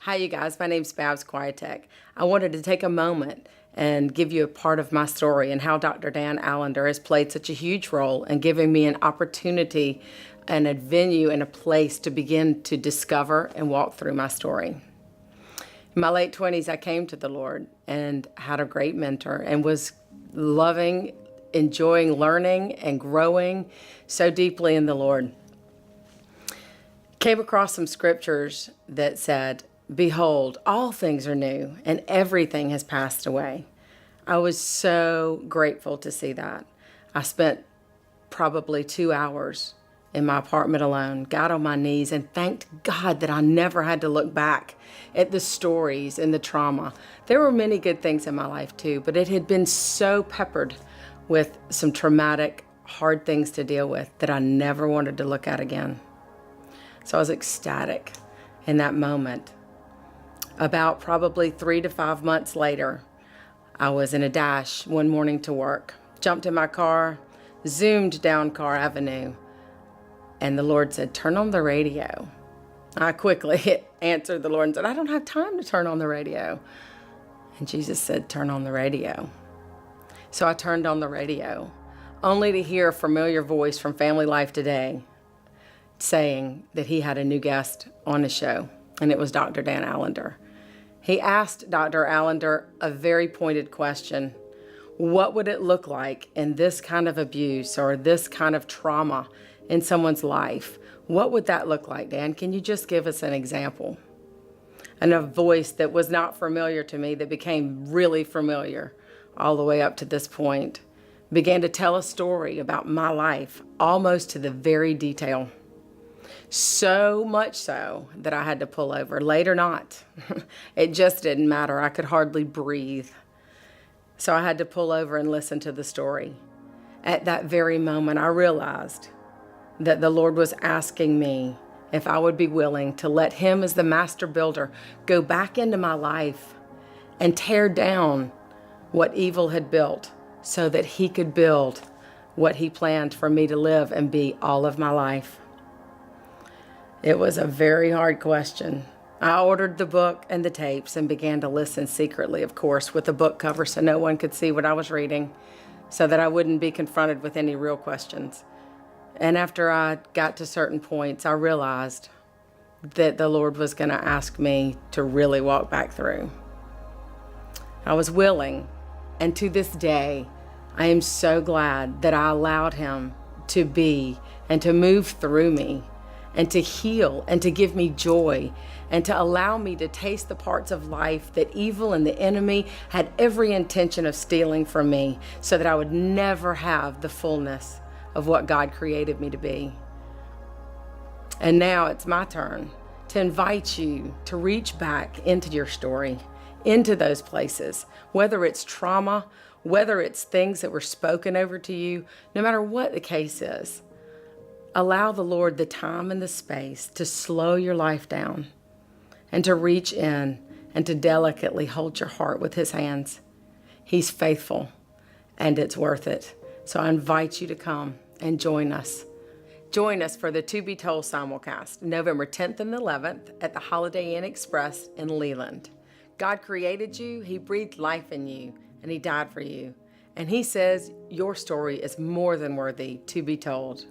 Hi, you guys. My name's Babs Quietek. I wanted to take a moment and give you a part of my story and how Dr. Dan Allender has played such a huge role in giving me an opportunity and a venue and a place to begin to discover and walk through my story. In my late 20s, I came to the Lord and had a great mentor and was loving, enjoying learning and growing so deeply in the Lord. Came across some scriptures that said, "Behold, all things are new and everything has passed away." I was so grateful to see that. I spent probably 2 hours in my apartment alone, got on my knees and thanked God that I never had to look back at the stories and the trauma. There were many good things in my life too, but it had been so peppered with some traumatic, hard things to deal with that I never wanted to look at again. So I was ecstatic in that moment. About probably 3 to 5 months later, I was in a dash one morning to work, jumped in my car, zoomed down Carr Avenue, and the Lord said, "Turn on the radio." I quickly answered the Lord and said, "I don't have time to turn on the radio." And Jesus said, "Turn on the radio." So I turned on the radio, only to hear a familiar voice from Family Life Today saying that he had a new guest on the show, and it was Dr. Dan Allender. He asked Dr. Allender a very pointed question. What would it look like in this kind of abuse or this kind of trauma in someone's life? What would that look like, Dan? Can you just give us an example? And a voice that was not familiar to me, that became really familiar all the way up to this point, began to tell a story about my life, almost to the very detail. So much so that I had to pull over. Late or not, it just didn't matter. I could hardly breathe. So I had to pull over and listen to the story. At that very moment, I realized that the Lord was asking me if I would be willing to let Him, as the master builder, go back into my life and tear down what evil had built so that He could build what He planned for me to live and be all of my life. It was a very hard question. I ordered the book and the tapes and began to listen secretly, of course, with the book cover so no one could see what I was reading, so that I wouldn't be confronted with any real questions. And after I got to certain points, I realized that the Lord was going to ask me to really walk back through. I was willing, and to this day, I am so glad that I allowed Him to be and to move through me and to heal and to give me joy and to allow me to taste the parts of life that evil and the enemy had every intention of stealing from me, so that I would never have the fullness of what God created me to be. And now it's my turn to invite you to reach back into your story, into those places, whether it's trauma, whether it's things that were spoken over to you, no matter what the case is. Allow the Lord the time and the space to slow your life down and to reach in and to delicately hold your heart with His hands. He's faithful, and it's worth it. So I invite you to come and join us. Join us for the To Be Told simulcast, November 10th and 11th at the Holiday Inn Express in Leland. God created you, He breathed life in you, and He died for you. And He says your story is more than worthy to be told.